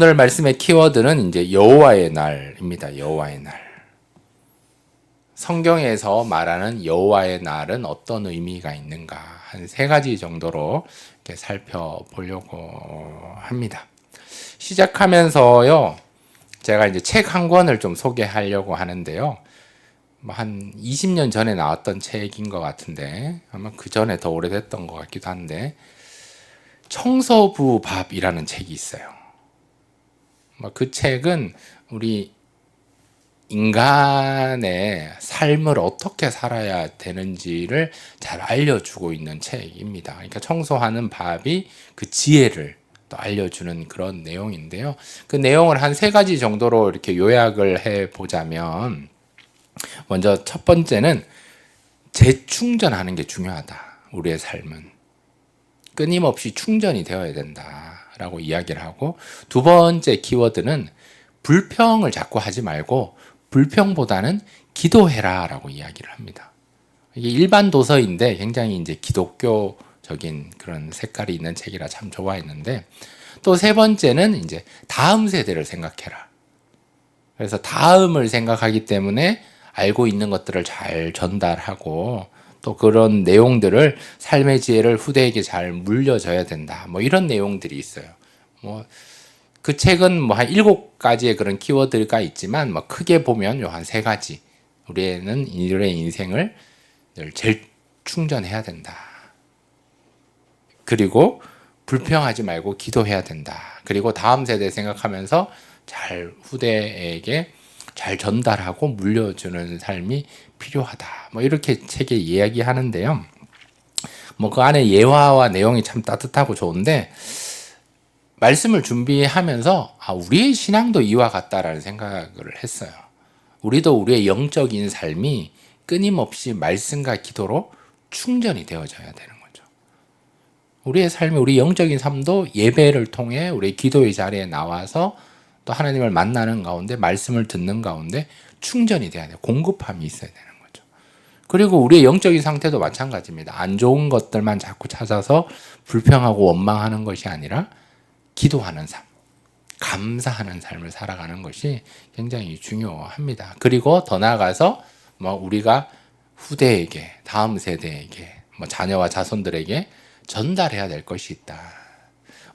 오늘 말씀의 키워드는 이제 여호와의 날입니다. 여호와의 날. 성경에서 말하는 여호와의 날은 어떤 의미가 있는가 한 3가지 정도로 이렇게 살펴보려고 합니다. 시작하면서요, 제가 이제 책 한 권을 좀 소개하려고 하는데요. 한 20년 전에 나왔던 책인 것 같은데 아마 그 전에 더 오래됐던 것 같기도 한데, 청소부 밥이라는 책이 있어요. 그 책은 우리 인간의 삶을 어떻게 살아야 되는지를 잘 알려주고 있는 책입니다. 그러니까 청소하는 밥이 그 지혜를 또 알려주는 그런 내용인데요. 그 내용을 한 3가지 정도로 이렇게 요약을 해보자면, 먼저 첫 번째는 재충전하는 게 중요하다. 우리의 삶은 끊임없이 충전이 되어야 된다라고 이야기를 하고, 두 번째 키워드는 불평을 자꾸 하지 말고 불평보다는 기도해라라고 이야기를 합니다. 이게 일반 도서인데 굉장히 이제 기독교적인 그런 색깔이 있는 책이라 참 좋아했는데, 또 세 번째는 이제 다음 세대를 생각해라. 그래서 다음을 생각하기 때문에 알고 있는 것들을 잘 전달하고, 또 그런 내용들을, 삶의 지혜를 후대에게 잘 물려줘야 된다. 이런 내용들이 있어요. 그 책은 한 7가지의 그런 키워드가 있지만, 크게 보면 요 한 3가지. 우리는 인류의 인생을 늘 재충전해야 된다. 그리고 불평하지 말고 기도해야 된다. 그리고 다음 세대 생각하면서 잘 후대에게 잘 전달하고 물려주는 삶이 필요하다. 이렇게 책에 이야기하는데요. 그 안에 예화와 내용이 참 따뜻하고 좋은데, 말씀을 준비하면서 우리의 신앙도 이와 같다라는 생각을 했어요. 우리도 우리의 영적인 삶이 끊임없이 말씀과 기도로 충전이 되어져야 되는 거죠. 우리의 삶이, 우리 영적인 삶도 예배를 통해 우리 기도의 자리에 나와서 또 하나님을 만나는 가운데, 말씀을 듣는 가운데 충전이 돼야 돼요. 공급함이 있어야 되는 거죠. 그리고 우리의 영적인 상태도 마찬가지입니다. 안 좋은 것들만 자꾸 찾아서 불평하고 원망하는 것이 아니라 기도하는 삶, 감사하는 삶을 살아가는 것이 굉장히 중요합니다. 그리고 더 나아가서 우리가 후대에게, 다음 세대에게, 자녀와 자손들에게 전달해야 될 것이 있다.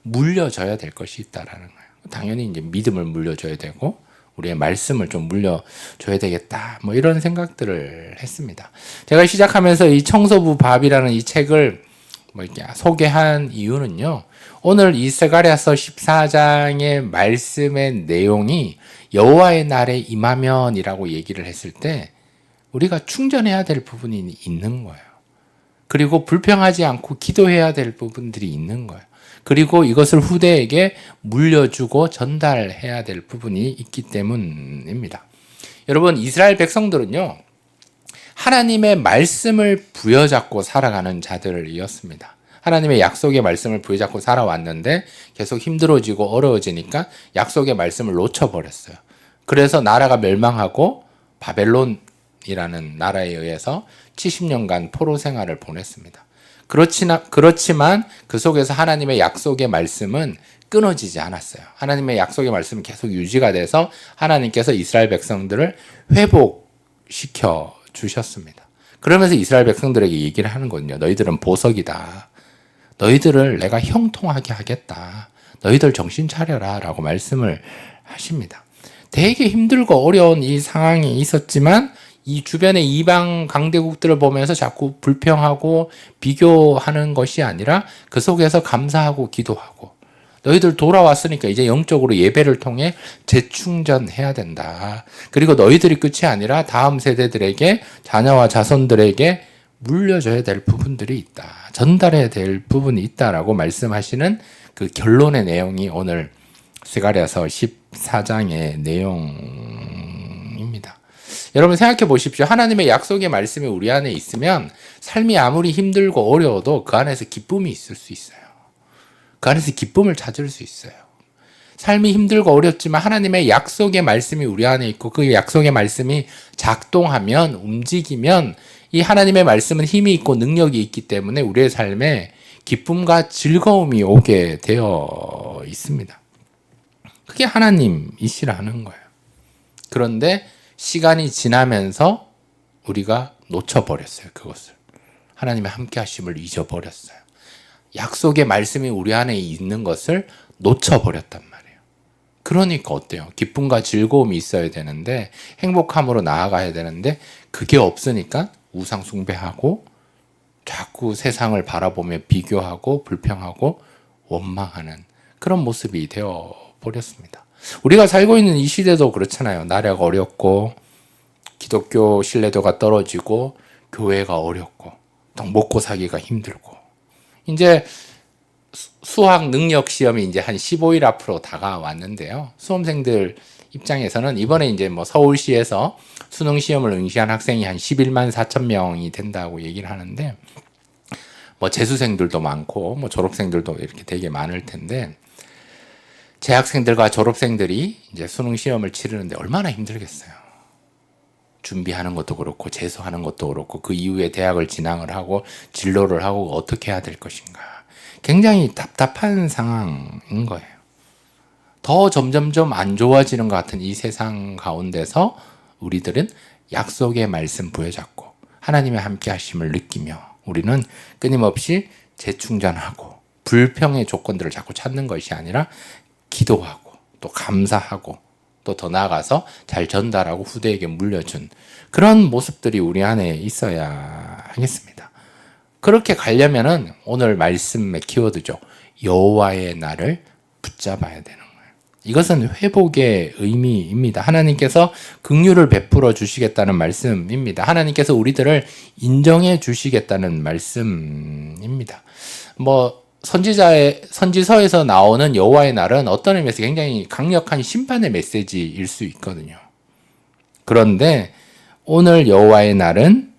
물려줘야 될 것이 있다라는 거예요. 당연히 이제 믿음을 물려줘야 되고, 우리의 말씀을 좀 물려줘야 되겠다. 이런 생각들을 했습니다. 제가 시작하면서 이 청소부 밥이라는 이 책을 이렇게 소개한 이유는요, 오늘 이 스가랴서 14장의 말씀의 내용이 여호와의 날에 임하면이라고 얘기를 했을 때 우리가 충전해야 될 부분이 있는 거예요. 그리고 불평하지 않고 기도해야 될 부분들이 있는 거예요. 그리고 이것을 후대에게 물려주고 전달해야 될 부분이 있기 때문입니다. 여러분, 이스라엘 백성들은요, 하나님의 말씀을 부여잡고 살아가는 자들이었습니다. 하나님의 약속의 말씀을 부여잡고 살아왔는데 계속 힘들어지고 어려워지니까 약속의 말씀을 놓쳐버렸어요. 그래서 나라가 멸망하고 바벨론이라는 나라에 의해서 70년간 포로 생활을 보냈습니다. 그렇지만 그 속에서 하나님의 약속의 말씀은 끊어지지 않았어요. 하나님의 약속의 말씀은 계속 유지가 돼서 하나님께서 이스라엘 백성들을 회복시켜 주셨습니다. 그러면서 이스라엘 백성들에게 얘기를 하는 거거든요. 너희들은 보석이다. 너희들을 내가 형통하게 하겠다. 너희들 정신 차려라 라고 말씀을 하십니다. 되게 힘들고 어려운 이 상황이 있었지만 이 주변의 이방 강대국들을 보면서 자꾸 불평하고 비교하는 것이 아니라 그 속에서 감사하고 기도하고, 너희들 돌아왔으니까 이제 영적으로 예배를 통해 재충전해야 된다. 그리고 너희들이 끝이 아니라 다음 세대들에게, 자녀와 자손들에게 물려줘야 될 부분들이 있다. 전달해야 될 부분이 있다라고 말씀하시는 그 결론의 내용이 오늘 스가랴서 14장의 내용입니다. 여러분 생각해 보십시오. 하나님의 약속의 말씀이 우리 안에 있으면 삶이 아무리 힘들고 어려워도 그 안에서 기쁨이 있을 수 있어요. 그 안에서 기쁨을 찾을 수 있어요. 삶이 힘들고 어렵지만 하나님의 약속의 말씀이 우리 안에 있고 그 약속의 말씀이 작동하면, 움직이면 이 하나님의 말씀은 힘이 있고 능력이 있기 때문에 우리의 삶에 기쁨과 즐거움이 오게 되어 있습니다. 그게 하나님이시라는 거예요. 그런데 시간이 지나면서 우리가 놓쳐버렸어요. 그것을. 하나님의 함께 하심을 잊어버렸어요. 약속의 말씀이 우리 안에 있는 것을 놓쳐버렸단 말이에요. 그러니까 어때요? 기쁨과 즐거움이 있어야 되는데, 행복함으로 나아가야 되는데, 그게 없으니까 우상 숭배하고 자꾸 세상을 바라보며 비교하고 불평하고 원망하는 그런 모습이 되어 버렸습니다. 우리가 살고 있는 이 시대도 그렇잖아요. 나라가 어렵고 기독교 신뢰도가 떨어지고 교회가 어렵고 또 먹고 사기가 힘들고, 이제 수학 능력 시험이 이제 한 15일 앞으로 다가왔는데요. 수험생들 입장에서는 이번에 이제 뭐 서울시에서 수능 시험을 응시한 학생이 한 11만 4천 명이 된다고 얘기를 하는데, 뭐 재수생들도 많고 뭐 졸업생들도 이렇게 되게 많을 텐데, 재학생들과 졸업생들이 이제 수능 시험을 치르는데 얼마나 힘들겠어요. 준비하는 것도 그렇고 재수하는 것도 그렇고 그 이후에 대학을 진학을 하고 진로를 하고 어떻게 해야 될 것인가. 굉장히 답답한 상황인 거예요. 더 점점점 안 좋아지는 것 같은 이 세상 가운데서 우리들은 약속의 말씀 부여잡고 하나님의 함께 하심을 느끼며 우리는 끊임없이 재충전하고 불평의 조건들을 자꾸 찾는 것이 아니라 기도하고 또 감사하고 또 더 나아가서 잘 전달하고 후대에게 물려준 그런 모습들이 우리 안에 있어야 하겠습니다. 그렇게 가려면은 오늘 말씀의 키워드죠. 여호와의 날을 붙잡아야 되는 거예요. 이것은 회복의 의미입니다. 하나님께서 긍휼을 베풀어 주시겠다는 말씀입니다. 하나님께서 우리들을 인정해 주시겠다는 말씀입니다. 뭐 선지서에서 나오는 여호와의 날은 어떤 의미에서 굉장히 강력한 심판의 메시지일 수 있거든요. 그런데 오늘 여호와의 날은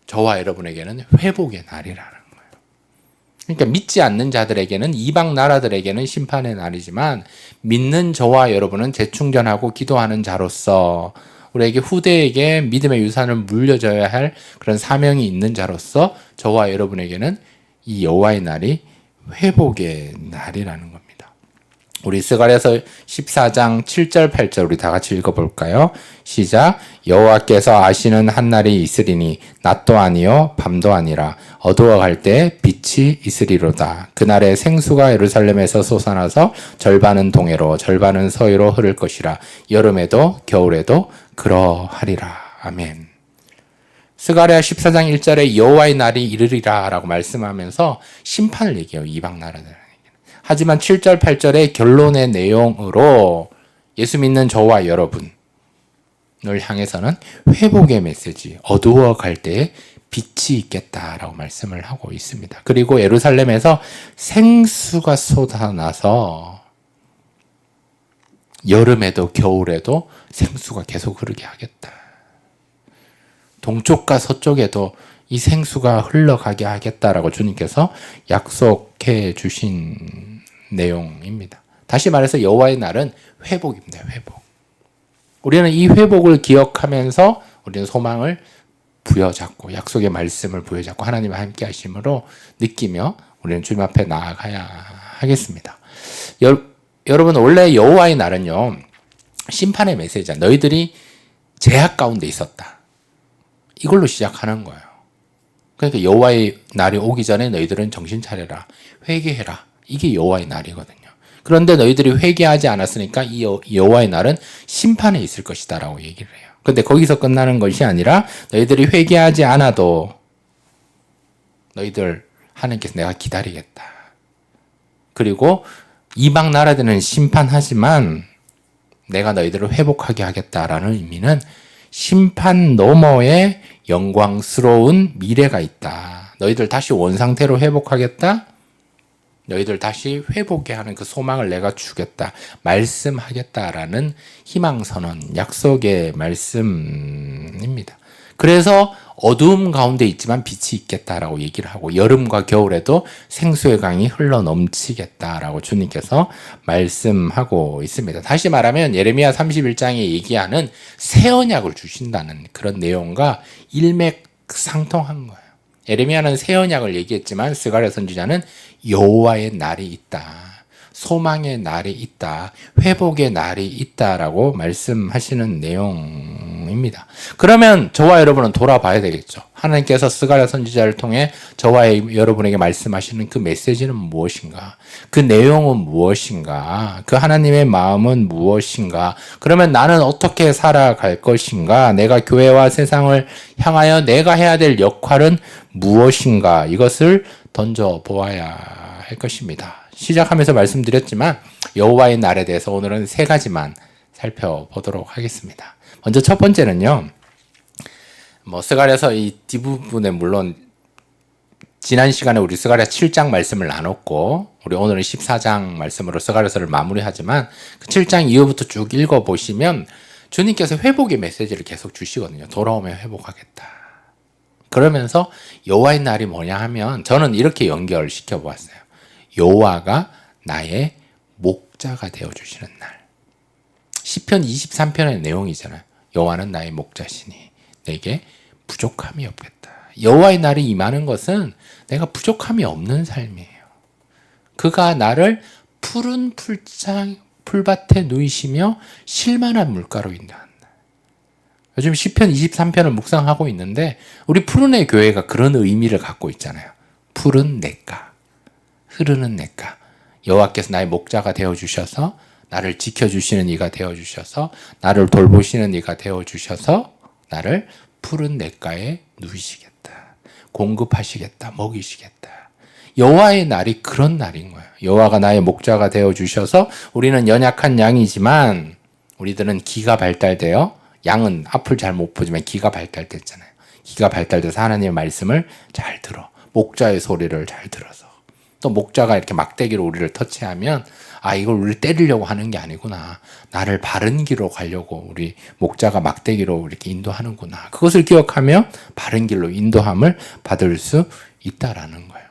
저와 여러분에게는 회복의 날이라는 거예요. 그러니까 믿지 않는 자들에게는, 이방 나라들에게는 심판의 날이지만 믿는 저와 여러분은 재충전하고 기도하는 자로서 우리에게 후대에게 믿음의 유산을 물려줘야 할 그런 사명이 있는 자로서 저와 여러분에게는 이 여호와의 날이 회복의 날이라는 겁니다. 우리 스가랴서 14장 7절 8절 우리 다 같이 읽어볼까요? 시작. 여호와께서 아시는 한 날이 있으리니 낮도 아니요 밤도 아니라 어두워갈 때 빛이 있으리로다. 그날에 생수가 예루살렘에서 솟아나서 절반은 동해로 절반은 서해로 흐를 것이라. 여름에도 겨울에도 그러하리라. 아멘. 스가랴 14장 1절에 여호와의 날이 이르리라 라고 말씀하면서 심판을 얘기해요. 이방 나라들에게. 하지만 7절 8절의 결론의 내용으로 예수 믿는 저와 여러분을 향해서는 회복의 메시지, 어두워갈 때에 빛이 있겠다라고 말씀을 하고 있습니다. 그리고 예루살렘에서 생수가 쏟아나서 여름에도 겨울에도 생수가 계속 흐르게 하겠다. 동쪽과 서쪽에도 이 생수가 흘러가게 하겠다라고 주님께서 약속해 주신 내용입니다. 다시 말해서 여호와의 날은 회복입니다. 회복. 우리는 이 회복을 기억하면서 우리는 소망을 부여잡고 약속의 말씀을 부여잡고 하나님과 함께 하심으로 느끼며 우리는 주님 앞에 나아가야 하겠습니다. 여러분, 원래 여호와의 날은요, 심판의 메시지야. 너희들이 죄악 가운데 있었다. 이걸로 시작하는 거예요. 그러니까 여호와의 날이 오기 전에 너희들은 정신 차려라. 회개해라. 이게 여호와의 날이거든요. 그런데 너희들이 회개하지 않았으니까 이 여호와의 날은 심판에 있을 것이다 라고 얘기를 해요. 근데 거기서 끝나는 것이 아니라 너희들이 회개하지 않아도 너희들 하나님께서 내가 기다리겠다. 그리고 이방 나라들은 심판하지만 내가 너희들을 회복하게 하겠다라는 의미는 심판 너머에 영광스러운 미래가 있다. 너희들 다시 원상태로 회복하겠다. 너희들 다시 회복해 하는 그 소망을 내가 주겠다. 말씀하겠다라는 희망선언, 약속의 말씀입니다. 그래서 어두움 가운데 있지만 빛이 있겠다라고 얘기를 하고 여름과 겨울에도 생수의 강이 흘러 넘치겠다라고 주님께서 말씀하고 있습니다. 다시 말하면 예레미야 31장에 얘기하는 새 언약을 주신다는 그런 내용과 일맥상통한 거예요. 예레미야는 새 언약을 얘기했지만 스가랴 선지자는 여호와의 날이 있다. 소망의 날이 있다, 회복의 날이 있다라고 말씀하시는 내용입니다. 그러면 저와 여러분은 돌아봐야 되겠죠. 하나님께서 스가랴 선지자를 통해 저와 여러분에게 말씀하시는 그 메시지는 무엇인가? 그 내용은 무엇인가? 그 하나님의 마음은 무엇인가? 그러면 나는 어떻게 살아갈 것인가? 내가 교회와 세상을 향하여 내가 해야 될 역할은 무엇인가? 이것을 던져보아야 할 것입니다. 시작하면서 말씀드렸지만 여호와의 날에 대해서 오늘은 세 가지만 살펴보도록 하겠습니다. 먼저 첫 번째는요. 스가랴서 이 뒷부분에 물론 지난 시간에 우리 스가랴 7장 말씀을 나눴고 우리 오늘은 14장 말씀으로 스가랴서를 마무리하지만 그 7장 이후부터 쭉 읽어보시면 주님께서 회복의 메시지를 계속 주시거든요. 돌아오면 회복하겠다. 그러면서 여호와의 날이 뭐냐 하면 저는 이렇게 연결시켜 보았어요. 여호와가 나의 목자가 되어주시는 날. 시편 23편의 내용이잖아요. 여호와는 나의 목자시니 내게 부족함이 없겠다. 여호와의 날이 임하는 것은 내가 부족함이 없는 삶이에요. 그가 나를 푸른 풀밭에 누이시며 실만한 물가로 인도한다. 요즘 시편 23편을 묵상하고 있는데 우리 푸른의 교회가 그런 의미를 갖고 있잖아요. 푸른 냇가, 흐르는 냇가. 여호와께서 나의 목자가 되어주셔서 나를 지켜주시는 이가 되어주셔서 나를 돌보시는 이가 되어주셔서 나를 푸른 냇가에 누이시겠다. 공급하시겠다. 먹이시겠다. 여호와의 날이 그런 날인 거예요. 여호와가 나의 목자가 되어주셔서 우리는 연약한 양이지만 우리들은 기가 발달되어 양은 앞을 잘 못 보지만 기가 발달됐잖아요. 기가 발달돼서 하나님의 말씀을 잘 들어. 목자의 소리를 잘 들어서. 또 목자가 이렇게 막대기로 우리를 터치하면 이걸 우리를 때리려고 하는 게 아니구나. 나를 바른 길로 가려고 우리 목자가 막대기로 이렇게 인도하는구나. 그것을 기억하며 바른 길로 인도함을 받을 수 있다라는 거예요.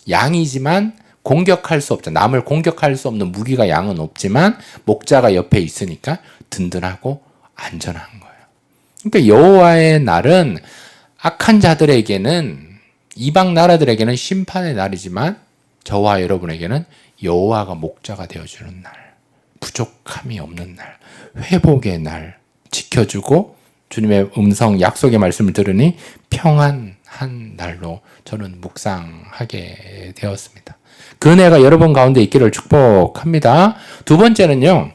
양이지만 공격할 수 없죠. 남을 공격할 수 없는 무기가 양은 없지만 목자가 옆에 있으니까 든든하고 안전한 거예요. 그러니까 여호와의 날은 악한 자들에게는 이방 나라들에게는 심판의 날이지만 저와 여러분에게는 여호와가 목자가 되어주는 날, 부족함이 없는 날, 회복의 날, 지켜주고 주님의 음성, 약속의 말씀을 들으니 평안한 날로 저는 묵상하게 되었습니다. 그 은혜가 여러분 가운데 있기를 축복합니다. 두 번째는요.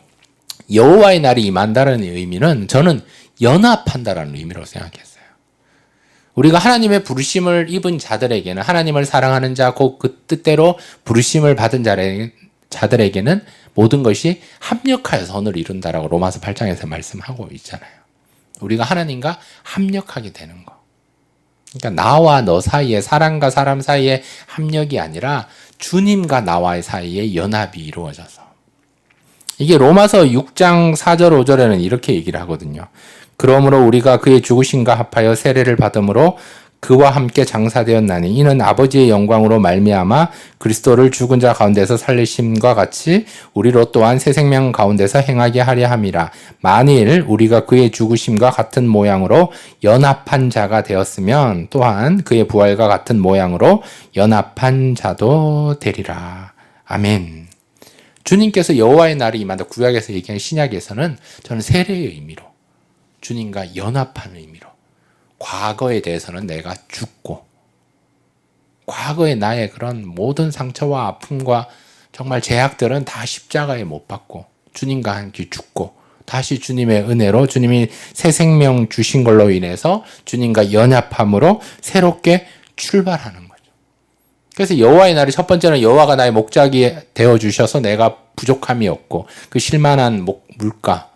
여호와의 날이 임한다는 의미는 저는 연합한다라는 의미로 생각했어요. 우리가 하나님의 부르심을 입은 자들에게는 하나님을 사랑하는 자, 곧 그 뜻대로 부르심을 받은 자들에게는 모든 것이 합력하여 선을 이룬다라고 로마서 8장에서 말씀하고 있잖아요. 우리가 하나님과 합력하게 되는 거. 그러니까 나와 너 사이에 사람과 사람 사이에 합력이 아니라 주님과 나와의 사이에 연합이 이루어져서 이게 로마서 6장 4절 5절에는 이렇게 얘기를 하거든요. 그러므로 우리가 그의 죽으심과 합하여 세례를 받음으로 그와 함께 장사되었나니 이는 아버지의 영광으로 말미암아 그리스도를 죽은 자 가운데서 살리심과 같이 우리로 또한 새 생명 가운데서 행하게 하려 함이라. 만일 우리가 그의 죽으심과 같은 모양으로 연합한 자가 되었으면 또한 그의 부활과 같은 모양으로 연합한 자도 되리라. 아멘. 주님께서 여호와의 날이 임한다. 구약에서 얘기한 신약에서는 저는 세례의 의미로 주님과 연합하는 의미로 과거에 대해서는 내가 죽고 과거의 나의 그런 모든 상처와 아픔과 정말 제약들은 다 십자가에 못 박고 주님과 함께 죽고 다시 주님의 은혜로 주님이 새 생명 주신 걸로 인해서 주님과 연합함으로 새롭게 출발하는 거죠. 그래서 여호와의 날이 첫 번째는 여호와가 나의 목자기 되어주셔서 내가 부족함이 없고 그 실만한 물가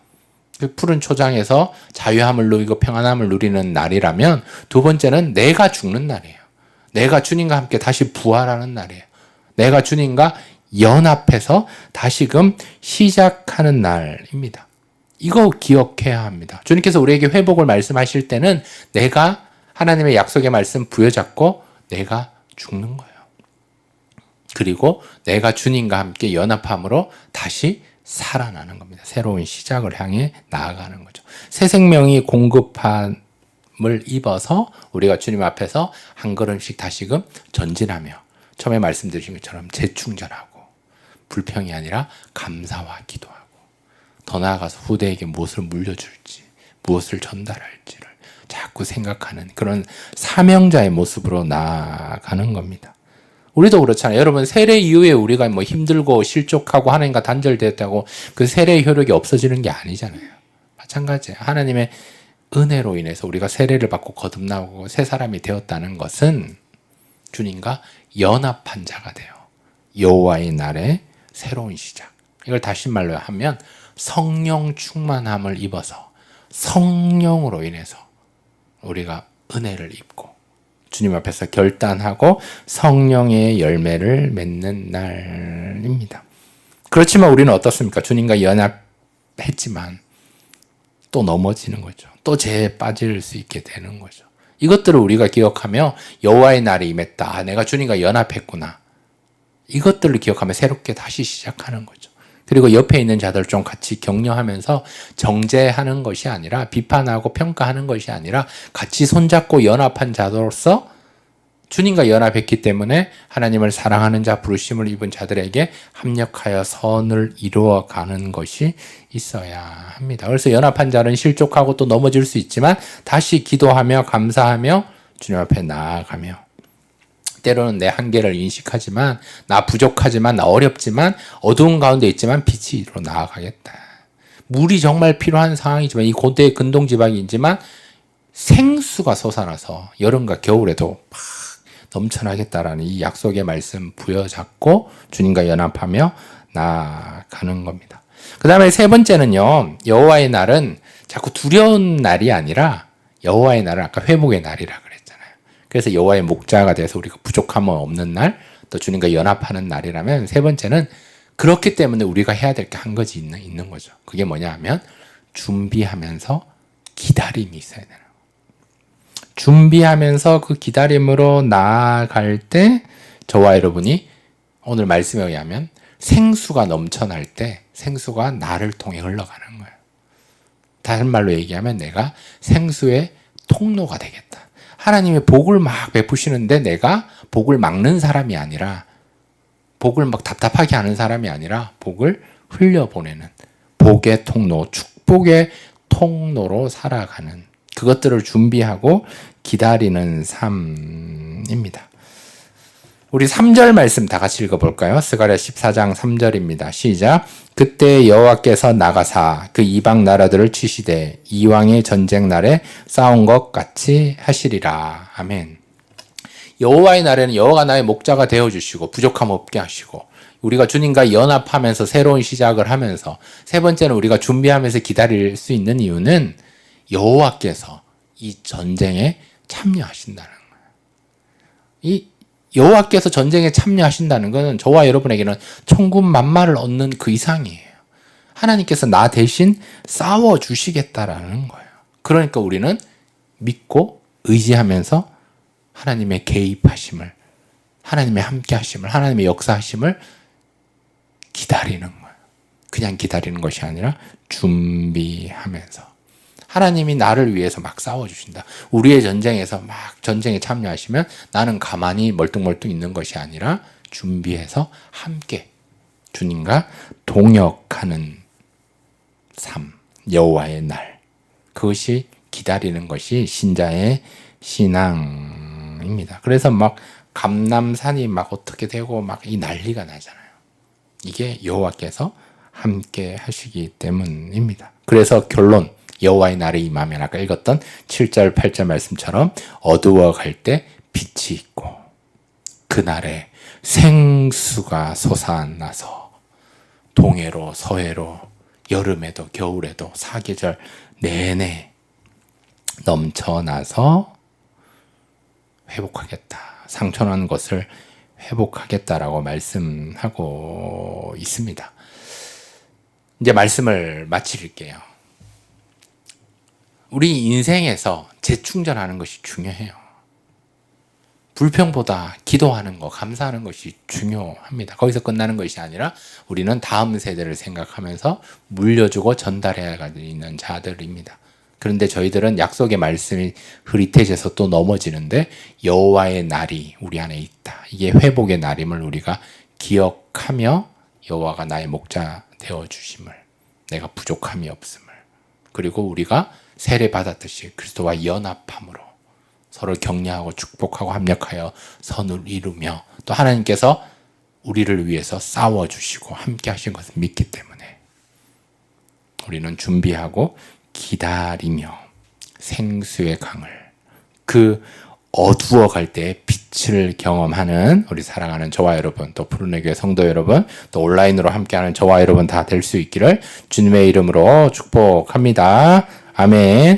그 푸른 초장에서 자유함을 누리고 평안함을 누리는 날이라면 두 번째는 내가 죽는 날이에요. 내가 주님과 함께 다시 부활하는 날이에요. 내가 주님과 연합해서 다시금 시작하는 날입니다. 이거 기억해야 합니다. 주님께서 우리에게 회복을 말씀하실 때는 내가 하나님의 약속의 말씀 부여잡고 내가 죽는 거예요. 그리고 내가 주님과 함께 연합함으로 다시 살아나는 겁니다. 새로운 시작을 향해 나아가는 거죠. 새 생명이 공급함을 입어서 우리가 주님 앞에서 한 걸음씩 다시금 전진하며 처음에 말씀드린 것처럼 재충전하고 불평이 아니라 감사와 기도하고 더 나아가서 후대에게 무엇을 물려줄지 무엇을 전달할지를 자꾸 생각하는 그런 사명자의 모습으로 나아가는 겁니다. 우리도 그렇잖아요. 여러분 세례 이후에 우리가 뭐 힘들고 실족하고 하나님과 단절됐다고 그 세례의 효력이 없어지는 게 아니잖아요. 마찬가지예요. 하나님의 은혜로 인해서 우리가 세례를 받고 거듭나고 새 사람이 되었다는 것은 주님과 연합한 자가 돼요. 여호와의 날의 새로운 시작. 이걸 다시 말로 하면 성령 충만함을 입어서 성령으로 인해서 우리가 은혜를 입고 주님 앞에서 결단하고 성령의 열매를 맺는 날입니다. 그렇지만 우리는 어떻습니까? 주님과 연합했지만 또 넘어지는 거죠. 또 죄에 빠질 수 있게 되는 거죠. 이것들을 우리가 기억하며 여호와의 날이 임했다. 내가 주님과 연합했구나. 이것들을 기억하며 새롭게 다시 시작하는 거죠. 그리고 옆에 있는 자들 좀 같이 격려하면서 정죄하는 것이 아니라 비판하고 평가하는 것이 아니라 같이 손잡고 연합한 자로서 주님과 연합했기 때문에 하나님을 사랑하는 자, 부르심을 입은 자들에게 합력하여 선을 이루어가는 것이 있어야 합니다. 그래서 연합한 자는 실족하고 또 넘어질 수 있지만 다시 기도하며 감사하며 주님 앞에 나아가며 때로는 내 한계를 인식하지만 나 부족하지만 나 어렵지만 어두운 가운데 있지만 빛이 이루어 나아가겠다. 물이 정말 필요한 상황이지만 이 고대의 근동지방이지만 생수가 솟아나서 여름과 겨울에도 막 넘쳐나겠다라는 이 약속의 말씀 부여잡고 주님과 연합하며 나아가는 겁니다. 그 다음에 세 번째는요. 여호와의 날은 자꾸 두려운 날이 아니라 여호와의 날은 아까 회복의 날이라 그랬잖아요. 그래서 여호와의 목자가 돼서 우리가 부족함은 없는 날, 또 주님과 연합하는 날이라면 세 번째는 그렇기 때문에 우리가 해야 될 게 한 가지 있는 거죠. 그게 뭐냐 하면 준비하면서 기다림이 있어야 되는 거예요. 준비하면서 그 기다림으로 나아갈 때 저와 여러분이 오늘 말씀에 의하면 생수가 넘쳐날 때 생수가 나를 통해 흘러가는 거예요. 다른 말로 얘기하면 내가 생수의 통로가 되겠다. 하나님의 복을 막 베푸시는데 내가 복을 막는 사람이 아니라 복을 막 답답하게 하는 사람이 아니라 복을 흘려보내는 복의 통로, 축복의 통로로 살아가는 그것들을 준비하고 기다리는 삶입니다. 우리 3절 말씀 다 같이 읽어볼까요? 스가랴 14장 3절입니다. 시작. 그때 여호와께서 나가사 그 이방 나라들을 치시되 이왕의 전쟁 날에 싸운 것 같이 하시리라. 아멘. 여호와의 날에는 여호와가 나의 목자가 되어주시고 부족함 없게 하시고 우리가 주님과 연합하면서 새로운 시작을 하면서 세 번째는 우리가 준비하면서 기다릴 수 있는 이유는 여호와께서 이 전쟁에 참여하신다는 거예요. 이 여호와께서 전쟁에 참여하신다는 것은 저와 여러분에게는 천군만마를 얻는 그 이상이에요. 하나님께서 나 대신 싸워주시겠다라는 거예요. 그러니까 우리는 믿고 의지하면서 하나님의 개입하심을, 하나님의 함께하심을, 하나님의 역사하심을 기다리는 거예요. 그냥 기다리는 것이 아니라 준비하면서. 하나님이 나를 위해서 막 싸워주신다. 우리의 전쟁에서 막 전쟁에 참여하시면 나는 가만히 멀뚱멀뚱 있는 것이 아니라 준비해서 함께 주님과 동역하는 삶, 여호와의 날. 그것이 기다리는 것이 신자의 신앙입니다. 그래서 막 감람산이 막 어떻게 되고 막 이 난리가 나잖아요. 이게 여호와께서 함께 하시기 때문입니다. 그래서 결론. 여호와의 날이 임하면 아까 읽었던 7절 8절 말씀처럼 어두워갈 때 빛이 있고 그날에 생수가 솟아나서 동해로 서해로 여름에도 겨울에도 사계절 내내 넘쳐나서 회복하겠다. 상처난 것을 회복하겠다라고 말씀하고 있습니다. 이제 말씀을 마칠게요. 우리 인생에서 재충전하는 것이 중요해요. 불평보다 기도하는 거, 감사하는 것이 중요합니다. 거기서 끝나는 것이 아니라 우리는 다음 세대를 생각하면서 물려주고 전달해야 하는 자들입니다. 그런데 저희들은 약속의 말씀이 흐릿해져서 또 넘어지는데 여호와의 날이 우리 안에 있다. 이게 회복의 날임을 우리가 기억하며 여호와가 나의 목자 되어 주심을, 내가 부족함이 없음을, 그리고 우리가 세례 받았듯이 그리스도와 연합함으로 서로 격려하고 축복하고 합력하여 선을 이루며, 또 하나님께서 우리를 위해서 싸워주시고 함께 하신 것을 믿기 때문에 우리는 준비하고 기다리며 생수의 강을, 그 어두워갈 때 빛을 경험하는 우리 사랑하는 저와 여러분, 또 푸른의 교회 성도 여러분, 또 온라인으로 함께하는 저와 여러분 다 될 수 있기를 주님의 이름으로 축복합니다. 아멘.